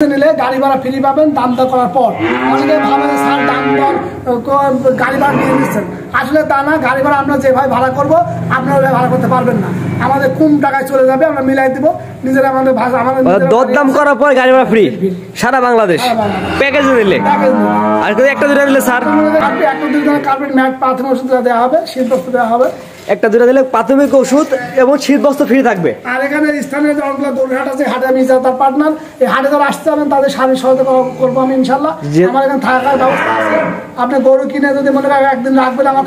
নিলে গাড়ি ভাড়া ফ্রি পাবেন দাম দর করার পর। অনেকে ভাবে স্যার দাম দর গাড়ি ভাড়া দিয়ে দিচ্ছেন, আসলে তা না। গাড়ি ভাড়া আমরা যেভাবে ভাড়া করবো আপনারা ভাড়া করতে পারবেন না, আমাদের কম টাকায় চলে যাবে, আমরা মিলাই দিব নিজেরা। আমাদের দরদাম করার পর গাড়ি ভাড়া ফ্রি সারা বাংলাদেশ প্যাকেজ নিলে। আর একটা দুটা দিলে স্যার একটা দুটো কার্পেট ম্যাট প্রাথমিক ওষুধ দেওয়া হবে, শীত বস্ত্র দেওয়া হবে। একটা দুটা দিলে প্রাথমিক ওষুধ এবং শীত বস্ত্র ফ্রি থাকবে। আর এখানে স্থানীয় অনেকগুলো দৌড়হাট আছে, হাটে আমি তার পার্টনার, এই হাটে যারা আসতে হবেন তাদের শারীরিক সহায়তা করবো আমি ইনশাল্লাহ। আমার এখানে থাকার ব্যবস্থা আছে। আপনি গরু কিনে যদি মনে করেন একদিন রাখবেন, আমার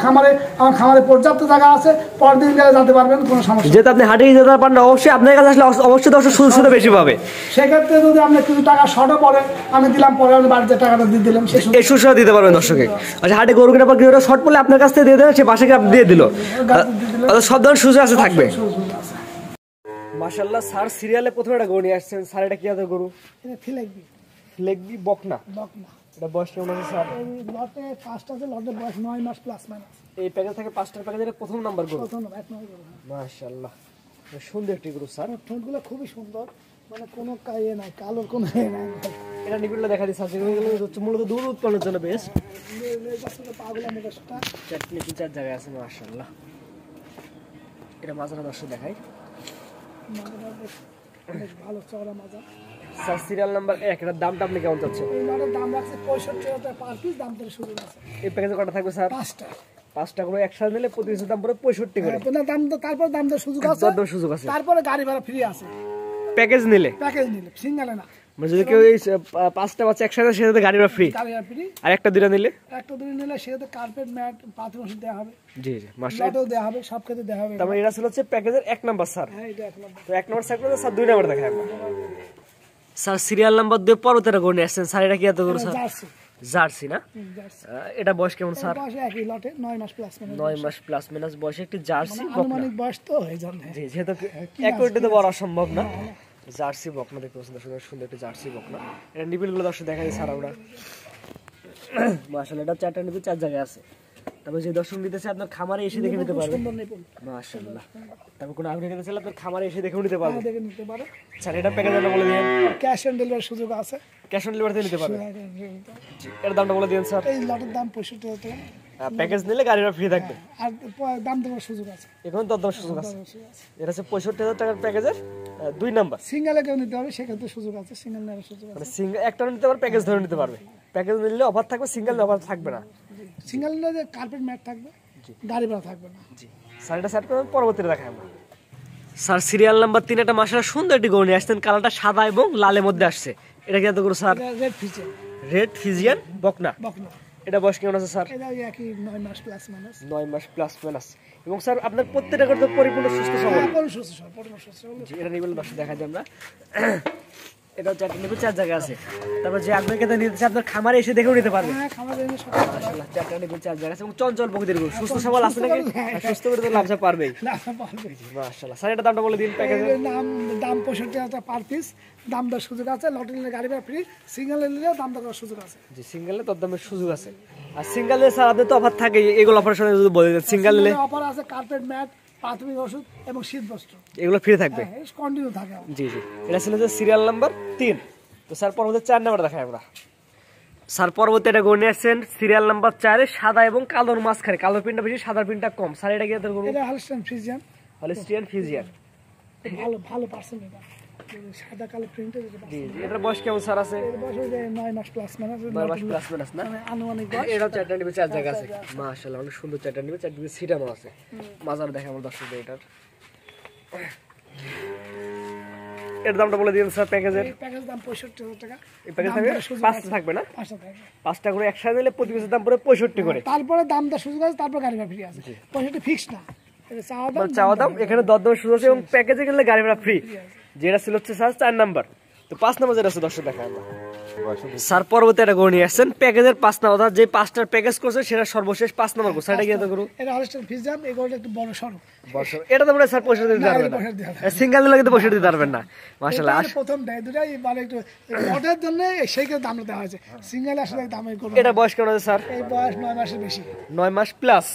খামারে পর্যাপ্ত জায়গা আছে, পরের দিন গেলে যেতে পারবেন, কোনো সমস্যা। যেহেতু আপনি হাটে যেতে পারেন না, অবশ্যই আপনার কাছে আসলে অবশ্যই দর্শক সুযোগ সুবিধা বেশি পাবে। সেক্ষেত্রে যদি আপনার কিছু টাকা শর্টও পড়ে, আমি দিলাম, পরে আমি বাড়িতে টাকাটা দিয়ে দিলাম, এই সুবিধা দিতে পারবেন দর্শকে। আচ্ছা, হাটে গরু কেনার পর কিছুটা শর্ট পড়লে আপনার কাছ থেকে দিয়ে দেবেন, সে বাসাকে আপনি দিয়ে দিল, সব ধরনের সুযোগ আছে থাকবে। মাশাআল্লাহ স্যার সিরিয়ালে প্রথমে একটা গরু নিয়ে আসছেন। স্যার এটা কি আদর গরু? ফ্লেগবি বকনা। এটা বয়স কেমন আছে স্যার? লটে ফার্স্ট আছে, লটে বয়স 9 মাস প্লাস মাইনাস। এই প্যাকেজ থেকে 5টার প্যাকেজের প্রথম নাম্বার গরু। মাশাআল্লাহ সুন্দর একটি গরু স্যার। ঠোঁটগুলো খুবই সুন্দর, মানে কোনো কায়ে নাই, কালোর কোনো ইয়ে নাই। এটা নিবিড়টা দেখা দিচ্ছে স্যার, যেগুলো হচ্ছে মূলত দুধ উৎপাদনের জন্য বেশ। পাগুলা মোটা চারটি চার জায়গায় আছে মাশাআল্লাহ। এটা মাজাটা দর্শক দেখাই, ভালো চওড়া মাজা। স্যার সিরিয়াল নাম্বার 1, এটার দামটা আপনি কেমন চাচ্ছেন? এই লটের দাম রাখছে 65 টাকা পার পিস, দাম থেকে শুরু আছে। এই প্যাকেজে কটা থাকবে স্যার? 5টা করে একসাথে নিলে প্রতি পিসের দাম পড়ে 65 করে। দাম তো তারপর দাম তো সুযোগ আছে, দর সুযোগ আছে। তারপরে গাড়ি ভাড়া ফ্রি আছে প্যাকেজ নিলে সিঙ্গেলে না। মানে যদি কেউ এই 5টা বাচ্চা একসাথে, সেটাতে গাড়ি ভাড়া ফ্রি। আর একটা দুটো নিলে সেটাতে কার্পেট ম্যাট প্রাথমিক ওষুধ দেওয়া হবে। জি জি মাশাআল্লাহ দেওয়া হবে, সব ক্ষেত্রে দেওয়া হবে। তারপরে এটা ছিল হচ্ছে প্যাকেজের 1 নাম্বার স্যার। হ্যাঁ, এটা 1 নাম্বার। তো 1 নাম্বার স্যার করে স্যার 2 নাম্বার দেখাই আমরা। স্যার সিরিয়াল নাম্বার 2 পরবর্তীটা গরু নিয়ে আসছেন। স্যার এটা কি এত গরু স্যার? জার্সি না? এটা বয়স কেমন স্যার? বয়স একই লটে 9 মাস প্লাস মাইনাস। 9 মাস প্লাস মাইনাস বয়সে একটি জার্সি বকনা। আনুমানিক বয়স তো হয়ে যাবে। জি, যেহেতু অ্যাকুরেট তো বলা সম্ভব না। জার্সি বকনা দেখতে পাচ্ছেন দর্শক, সুন্দর একটি জার্সি বকনা। এটা নিবিলগুলো দর্শক দেখা যায় স্যার আমরা। মাশাআল্লাহ এটা 4টা নিবিল 4 জায়গায় আছে। তারপর যে দর্শক নিতেছে আপনার খামারে এসে দেখে নিতে পারবেন। মাশাআল্লাহ। তারপর কোনো আপডেট নিতে চাইলে আপনার খামারে এসে দেখে নিতে পারবেন। দেখে নিতে পারে। স্যার এটা প্যাকেজটা বলে দিন। ক্যাশ অন ডেলিভারি সুযোগ আছে। ক্যাশ অন ডেলিভারিতে নিতে পারবেন। জি, এর দামটা বলে দিন স্যার। এই লটের দাম 65 টাকা। প্যাকেজ নিলে গাড়িটা ফ্রি থাকবে। আর দাম দেওয়ার সুযোগ আছে। এখন দরদাম সুযোগ আছে। এটা হচ্ছে 65,000 টাকার প্যাকেজের 2 নাম্বার। সিঙ্গেলে কেউ নিতে হবে, সেক্ষেত্রে সুযোগ আছে। সিঙ্গেল নেওয়ার সুযোগ আছে। মানে সিঙ্গেল একটা নিতে পারবে, প্যাকেজ ধরে নিতে পারবে। প্যাকেজ নিলে অফার থাকবে, সিঙ্গেল অফার থাকবে না। সিঙ্গেল নিলে যে কার্পেট ম্যাট থাকবে, গাড়ি ভাড়া থাকবে না। জি স্যার এটা সেট করবেন, পরবর্তীতে দেখাই আমরা। স্যার সিরিয়াল নাম্বার 3 একটা মাশাআল্লাহ সুন্দর একটি গরু নিয়ে আসছেন। কালারটা সাদা এবং লালের মধ্যে আসছে। এটা কি এত গরু স্যার? রেড ফিজিয়ান বকনা। এটা বয়স কেমন আছে স্যার? এটা একই 9 মাস প্লাস মাইনাস। 9 মাস প্লাস মাইনাস। এবং স্যার আপনার প্রত্যেকটা গরু তো পরিপূর্ণ সুস্থ সবল। জি, এটা নিবেল দর্শক দেখা যায় আমরা। এটাও 4টা নিবে 4 জায়গা আছে। তারপর যে আপনি কেটে নিতে চান আপনার খামারে এসে দেখেও নিতে পারবেন। হ্যাঁ, খামারে এসে সব মাশাআল্লাহ 4টা নিবে 4 জায়গা আছে এবং চঞ্চল প্রকৃতির গরু। সুস্থ সবল আছে নাকি? সুস্থ করে তো লাভটা পারবেই। মাশাআল্লাহ। স্যার এটা দামটা বলে দিন প্যাকেজের। দাম 65 টাকা পার পিস, দাম দর সুযোগ আছে। লটে নিলে গাড়ি ভাড়া ফ্রি, সিঙ্গেল নিলে দাম দর সুযোগ আছে। জি, সিঙ্গেলে তোর দামের সুযোগ আছে। আর সিঙ্গেলে স্যার আপনাদের তো অফার থাকে, এগুলো অফারের সময় যদি বলে দেন। সিঙ্গেল নিলে অফার আছে কার্পেট ম্যাট, প্রাথমিক ওষুধ এবং শীত বস্ত্র, এগুলো ফ্রি থাকবে। হ্যাঁ, কন্টিনিউ থাকে। জি জি, এটা ছিল যে সিরিয়াল নাম্বার 3। তো স্যার পরবর্তী 4 নাম্বার দেখাই আমরা। স্যার পরবর্তী এটা গরু নিয়ে আসছেন সিরিয়াল নাম্বার 4 এ, সাদা এবং কালোর মাঝখানে, কালো প্রিন্টটা বেশি, সাদা প্রিন্টটা কম। স্যার এটা কি এত গরু? এটা হলস্টাইন ফ্রিজিয়ান। হলস্টিয়ান ফ্রিজিয়ান ভালো পার্সেন্ট। এটা সাদা কালো প্রিন্টের। জি জি, এটার বয়স কেমন স্যার আছে? এর বয়স 9 মাস প্লাস মাইনাস। 9 মাস প্লাস মাইনাস না? মানে আনুমানিক বয়স। এটাও 4টা নিবে 4 জায়গা আছে। মাশাআল্লাহ অনেক সুন্দর 4টা নিবে 4 দিকে সিটানো আছে। মাজার দেখে আমরা দর্শকদের এটার। এর দামটা বলে দিন স্যার প্যাকেজের। প্যাকেজ দাম 65,000 টাকা। এই প্যাকেজ থাকবে 5টা থাকবে না? 5টা থাকবে। 5টা করে একসাথে নিলে প্রতি পিসের দাম পড়ে 65 করে। তারপরে দাম দর সুযোগ আছে, তারপর গাড়ি ভাড়া ফ্রি আছে। 65 ফিক্স না, এটা চাওয়া দাম। এখানে দরদামের সুযোগ আছে এবং প্যাকেজে গেলে গাড়ি ভাড়া ফ্রি। যেটা ছিল হচ্ছে স্যার 4 নাম্বার। তো 5 নাম্বার যেটা আছে দর্শক দেখা আমরা। স্যার পরবর্তী একটা গরু নিয়ে আসছেন প্যাকেজের 5 নাম্বার, অর্থাৎ যে 5টার প্যাকেজ করছে সেটা সর্বশেষ 5 নাম্বার গরু। এটা কি এত গরু? এটা হলস্টাইন ফ্রিজিয়ান। এই গরুটা একটু বড় সরো। এটা তো মনে হয় স্যার 65 দিতে পারবেন না। সিঙ্গেল নিলে কিন্তু 65 দিতে পারবেন না। মাশাআল্লাহ। প্রথম দুটাই মানে একটু অর্ডার জন্য সেই কারণে দাম দেওয়া হয়েছে। সিঙ্গেল আসলে দামে করব। এটা বয়স কেমন আছে স্যার? এই বয়স 9 মাসের বেশি। 9 মাস প্লাস।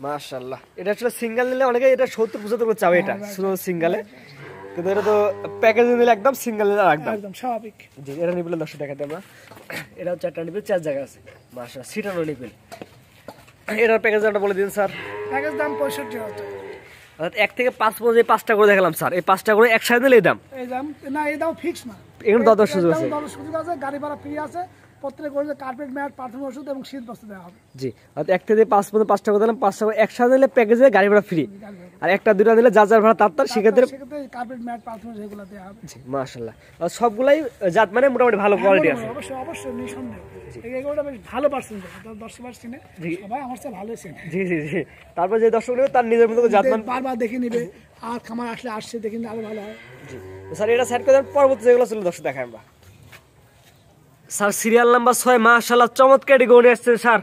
মাশাআল্লাহ। এটা আসলে সিঙ্গেল নিলে অনেকে এটা 70-75 করে চাবে। এটা শুধু সিঙ্গেলে কিন্তু এটা তো প্যাকেজে দিলে একদম সিঙ্গেল একদম একদম স্বাভাবিক। জি এটা নিপিল দর্শক দেখাতে আমরা, এটা হচ্ছে একটা নিপিল 4 জায়গা আছে মাশাআল্লাহ, সিটানো নিপিল। এটার প্যাকেজ দামটা বলে দিন স্যার। প্যাকেজ দাম 65,000 টাকা। অর্থাৎ 1 থেকে 5 পর্যন্ত এই 5টা করে দেখালাম স্যার, এই 5টা করে একসাথে নিলে এই দাম? এই দাম না, এই দাম ফিক্স না, এখানে দরদাম সুযোগ আছে। দরদাম সুযোগ আছে, গাড়ি ভাড়া ফ্রি আছে, প্রত্যেক গরুতে কার্পেট ম্যাট, পারফিউম ওষুধ এবং শীত বস্ত্র দেওয়া হবে। জি অর্থাৎ 1 থেকে 5 পর্যন্ত 5টা করে দিলাম, 5টা করে একসাথে নিলে প্যাকেজে গাড়ি ভাড়া ফ্রি, আর একটা দুটো নিলে যার যার ভাড়া তার সেক্ষেত্রে কার্পেট ম্যাট, পারফিউম এগুলো দেওয়া হবে। জি মাশাআল্লাহ। আর সবগুলাই জাত মানে মোটামুটি ভালো কোয়ালিটি আছে। অবশ্যই অবশ্যই নিঃসন্দেহে এগুলোটা বেশ ভালো পার্সেন্ট, 10% সবাই আমার চেয়ে ভালো চেনে। জি জি জি। তারপর যে দর্শক নেবে তার নিজের মতো জাত মান বারবার দেখে নিবে, আর খামার আসলে আসছে দেখে নিলে আরো ভালো হয়। জি স্যার এটা সেট করে দেন, পরবর্তী যেগুলো ছিল দর্শক দেখাই আমরা। স্যার সিরিয়াল নাম্বার 6 মাশাআল্লাহ চমৎকার গরু আসছে স্যার,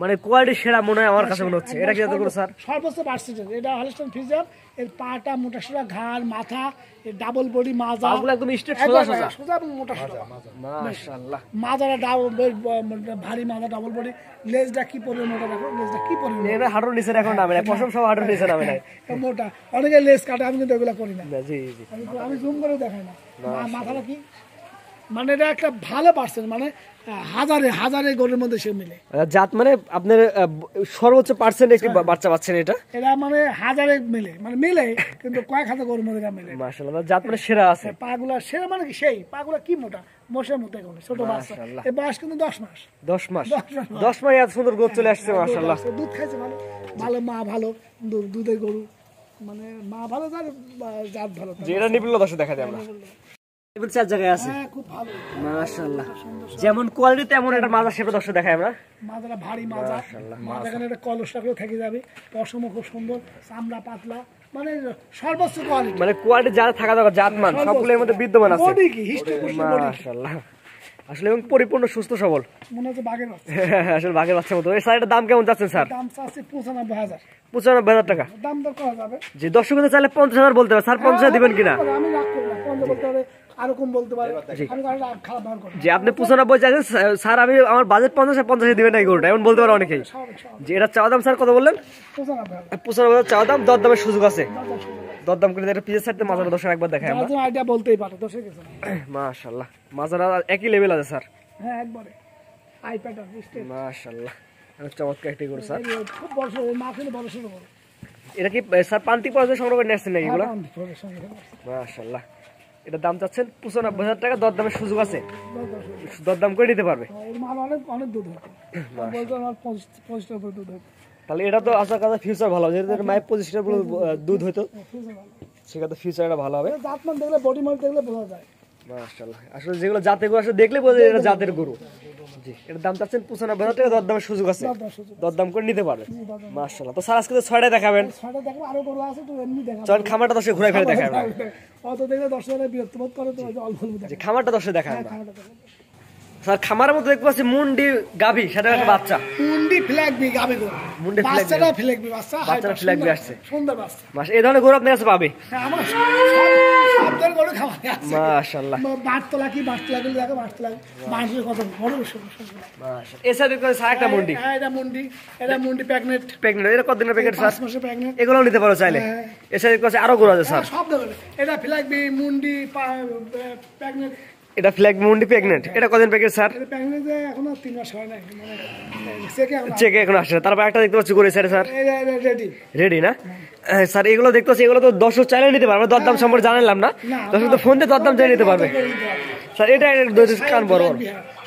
মানে কোয়ালিটি সেরা মনে হয় আমার কাছে মনে হচ্ছে। এটা কি এত করে স্যার? সর্বোচ্চ পার্সেন্টেজ এটা হলস্টাইন ফ্রিজিয়ান, এর পাটা মোটা সোজা, ঘাড় মাথা, এর ডাবল বডি, মাজা পাগুলো একদম স্ট্রেট সোজা সোজা সোজা এবং মোটা সোজা মাশাআল্লাহ। মাজারা ডাবল ভারী মাজা, ডাবল বডি, লেজটা কি পরিমাণ মোটা, দেখো লেজটা কি পরিমাণ এটা হাঁটুর নিচে এখন নামে না, পশম সব হাঁটুর নিচে নামে নাই মোটা। অনেকে লেজ কাটে, আমি কিন্তু এগুলো করি না। জি জি আমি জুম করে দেখাই না। মাথাটা কি মানে এটা একটা ভালো পার্সেন্ট, মানে হাজারে হাজারে গরুর মধ্যে সে মিলে জাত, মানে আপনার সর্বোচ্চ পার্সেন্ট একটি বাচ্চা পাচ্ছেন এটা, এরা মানে হাজারে মিলে, মানে মিলে কিন্তু কয়েক হাজার গরুর মধ্যে মিলে। মাশাআল্লাহ জাত মানে সেরা আছে। পাগুলা সেরা মানে কি, সেই পাগুলা কি মোটা, মোষের মতো এগুলো, ছোট বাচ্চা। এই বয়স কিন্তু 10 মাস। 10 মাস 10 মাস এত সুন্দর গোছ চলে আসছে মাশাআল্লাহ। দুধ খাইছে ভালো, ভালো মা ভালো, দুধের গরু, মানে মা ভালো, তার জাত ভালো। যেটা নিবিল দর্শক দেখা যায় আমরা নিবিল 4 জায়গায় আছে। হ্যাঁ খুব ভালো মাশাআল্লাহ, যেমন কোয়ালিটি তেমন এটা মাজা শেপে দর্শক দেখায় আমরা। মাজাটা ভারী মাজা, মাঝখানে একটা কলসটা করে থেকে যাবে, পশম খুব সুন্দর, চামড়া পাতলা, মানে সর্বোচ্চ কোয়ালিটি, মানে কোয়ালিটি যা থাকা দরকার জাতমান সবগুলোর মধ্যে বিদ্যমান আছে। বডি কি হিস্টোপুষ্ট বডি মাশাআল্লাহ, আসলে এবং পরিপূর্ণ সুস্থ সবল, মনে হচ্ছে বাঘের বাচ্চা। আসলে বাঘের বাচ্চার মতো। এই শাড়িটার দাম কেমন যাচ্ছে স্যার? দাম চাচ্ছে 95,000। 95,000 টাকা। দাম দর করা যাবে। যে দর্শকদের চাইলে 50,000 বলতে পারে স্যার, 50,000 দিবেন কিনা? আমি রাগ করি না, 50 বলতে পারে, আরো কম বলতে পারে, আমি কারণ খারাপ ব্যবহার করি। যে আপনি 95 চাইছেন স্যার, আমি আমার বাজেট 50 দিবেন না এই গরুটা, এমন বলতে পারে অনেকেই। যে এটা চাওয়া দাম স্যার কত বললেন? 95,000 চাওয়া দাম, দরদামের সুযোগ আছে, দরদাম করে এটা পিছের সাইডে মাজারা দর্শক একবার দেখায় আমরা। আইডিয়া বলতেই পারে দর্শক কিছু না। মাশাআল্লাহ মাজারা একই লেভেল আছে স্যার। হ্যাঁ একবারে আইপ্যাড স্টেট মাশাআল্লাহ, চমৎকার একটি গরু স্যার। খুব বড়, মা কিন্তু বড় ছোট বড়। এটা কি স্যার প্রান্তিক পর্যায়ে সংগ্রহ করে নিয়েছেন নাকি এগুলো? মাশাআল্লাহ, এটা দাম চাচ্ছেন 95,000 টাকা, দরদামের সুযোগ আছে, দরদাম করে নিতে পারবে। অনেক অনেক দুধ হতো, বলতে আমার 25 লিটার দুধ হতো। তাহলে এটা তো আশা করা ফিউচার ভালো, যেহেতু মায়ের 25 লিটার দুধ হতো, সেক্ষেত্রে ফিউচারটা ভালো হবে। জাতমান দেখলে, বডি মার্ক দেখলে বোঝা যায়। মাশাআল্লাহ, আসলে যেগুলো জাতের গরু আসলে দেখলে বোঝা যায় এটা জাতের গরু। জি এটার দাম চাচ্ছেন 95,000 টাকা, দরদামের সুযোগ আছে, দরদাম করে নিতে পারবে। মাশাআল্লাহ, তো স্যার আজকে তো 6টায় দেখাবেন, 6টা দেখো, আরো গরু আছে তো এমনি দেখাবো। চল খামারটা দর্শক ঘুরে ফেলে দেখাই আমরা। অত দেখলে দর্শকরা বিরক্ত বোধ করে, তো অল্প অল্প যে দেখে খামারটা দর্শক দেখাই আমরা। খাওয়াটা দেখো। স্যার খামারের মধ্যে দেখতে পাচ্ছি মুন্ডি গাভী, সেটা একটা বাচ্চা, মুন্ডি ফ্ল্যাগবি গাবে গরু, মুন্ডি ফ্ল্যাগবি, বাচ্চাটা ফ্ল্যাগবি বাচ্চা, বাচ্চাটা ফ্ল্যাগবি আসছে, সুন্দর বাচ্চা। মাস এই ধরনের গরু আপনার কাছে পাবে? হ্যাঁ আমার সব গরু খাওয়াতে আছে। মাশাআল্লাহ, বাটতলা কি বাটতলা গুলো দেখো, বাটতলা বাঁশের কত বড় সুন্দর। মাশাআল্লাহ, এছাড়া দেখতে পাচ্ছি আরেকটা মুন্ডি, হ্যাঁ এটা মুন্ডি, এটা মুন্ডি প্রেগনেন্ট। প্রেগনেন্ট, এটা কতদিনের প্রেগনেন্ট স্যার? 5 মাসের প্রেগনেন্ট। এগুলোও নিতে পারো চাইলে। এছাড়া দেখতে পাচ্ছি আরো গরু আছে স্যার, সব দেখো, এটা ফ্ল্যাগবি মুন্ডি প্রেগনেন্ট। এটা ফ্ল্যাগ মুন্ডি প্রেগনেন্ট, এটা কতদিন প্রেগনেন্ট স্যার? এটা প্রেগনেন্ট এখনো 3 মাস হয় নাই, মানে চেকে এখন আসে। তারপর একটা দেখতে পাচ্ছি গরু স্যার, এটা রেডি রেডি না স্যার? এগুলো দেখতে পাচ্ছি, এগুলো তো দর্শক চাইলে নিতে পারবে, দরদাম সম্পর্কে জানালাম না, দর্শক তো ফোন দিয়ে দরদাম চাইলে নিতে পারবে স্যার। এটা কান বড়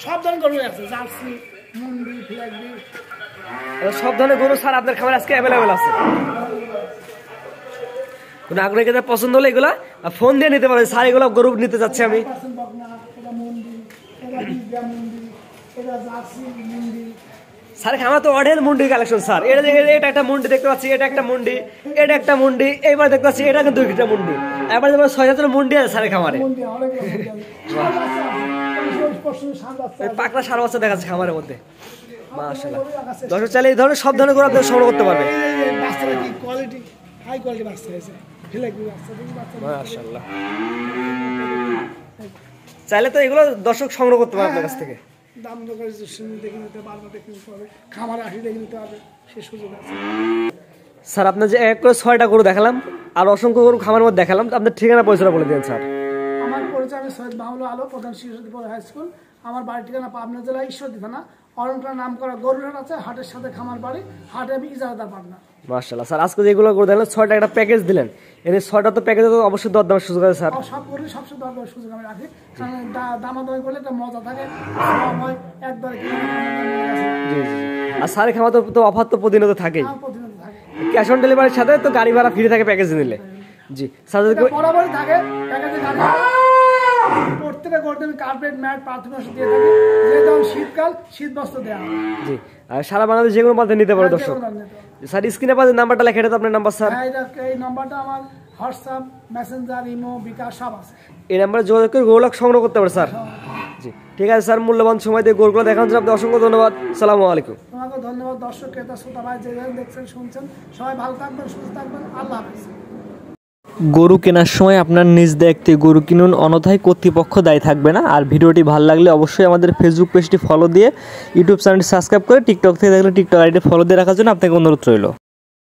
সব ধরনের গরু আছে, জার্সি মুন্ডি ফ্ল্যাগবি সব ধরনের গরু স্যার আপনার খামারে আজকে অ্যাভেলেবেল আছে। কোনো আগ্রহী ক্ষেত্রে পছন্দ হলে এগুলা ফোন দিয়ে নিতে পারে স্যার, এগুলো গরু নিতে যাচ্ছে আমি। স্যার আমার তো অঢেল মুন্ডি কালেকশন স্যার। এটা এটা একটা মুন্ডি দেখতে পাচ্ছি, এটা একটা মুন্ডি, এটা একটা মুন্ডি, এইবার দেখতে পাচ্ছি এটা কিন্তু 2টা মুন্ডি, এবার যেমন 6-7 মুন্ডি আছে স্যারের খামারে। পাকড়া সারা বাচ্চা দেখা যাচ্ছে খামারের মধ্যে। মাশাআল্লাহ, দর্শক চাইলে এই ধরনের সব ধরনের গরু আপনারা সংগ্রহ করতে পারবে। মাশাআল্লাহ, চাইলে তো এগুলো দর্শক সংগ্রহ করতে পারবে আপনার কাছ থেকে। দাম দেখে নিতে পারবে, দেখে নিতে হবে, খামার আসি দেখে নিতে হবে, সে সুযোগ আছে। স্যার আপনার যে এক করে 6টা গরু দেখালাম, আর অসংখ্য গরু খামারের মধ্যে দেখালাম, তো আপনার ঠিকানা পরিচয় বলে দিন স্যার। আমার পরিচয়, আমি সৈয়দ মাহমুদ আলম, প্রধান শিশুদ্দীপুর হাই স্কুল। আমার বাড়ির ঠিকানা পাবনা জেলা ঈশ্বরদী থানা, অরণকুলা নাম করা গরুর হাট আছে, হাটের সাথে খামার বাড়ি, হাটে আমি ইজারাদার পার্টনার। মাশাআল্লাহ স্যার, আজকে যেগুলো করে দিলেন 6টা একটা প্যাকেজ দিলেন, এর 6টা তো প্যাকেজে তো অবশ্যই দরদামের সুযোগ আছে স্যার। সব গরু সবচেয়ে দরকার সুযোগ আমি রাখি, কারণ দামাদামি করলে একটা মজা থাকে, হয় একবার জি জি। আর স্যারের খামার তো অফার তো প্রতিনিয়ত থাকেই, প্রতিনিয়ত থাকে, ক্যাশ অন ডেলিভারির সাথে তো গাড়ি ভাড়া ফ্রি থাকে প্যাকেজ নিলে। জি স্যার, বরাবরই থাকে প্যাকেজে গাড়ি। প্রত্যেকটা গরুতে আমি কার্পেট, ম্যাট, প্রাথমিক ওষুধ দিয়ে থাকি, যেহেতু শীতকাল শীত বস্ত্র দেওয়া হয়। জি, আর সারা বাংলাদেশ যে কোনো মাধ্যমে নিতে পারে দর্শক। স্যার স্ক্রিনে পাশে নাম্বারটা লেখা, এটা তো আপনার নাম্বার স্যার? এই নাম্বারটা আমার হোয়াটসঅ্যাপ, মেসেঞ্জার, ইমো, বিকাশ সব আছে। এই নাম্বারে যোগাযোগ করে গরু সংগ্রহ করতে পারে স্যার। জি ঠিক আছে স্যার, মূল্যবান সময় দিয়ে গরুগুলো দেখানোর জন্য আপনাকে অসংখ্য ধন্যবাদ। সালামু আলাইকুম। তোমাকে ধন্যবাদ। দর্শক, ক্রেতা, শ্রোতা ভাই যে দেখছেন শুনছেন, সবাই ভালো থাকবেন, সুস্থ থাকবেন। আল্লাহ হাফেজ। গরু কেনার সময় আপনার নিজ দায়িত্বে গরু কিনুন, অন্যথায় কর্তৃপক্ষ দায়ী থাকবে না। আর ভিডিওটি ভালো লাগলে অবশ্যই আমাদের ফেসবুক পেজটি ফলো দিয়ে, ইউটিউব চ্যানেলটি সাবস্ক্রাইব করে, টিকটক থেকে দেখলে টিকটক আইডি ফলো দিয়ে রাখার জন্য আপনাকে অনুরোধ রইল।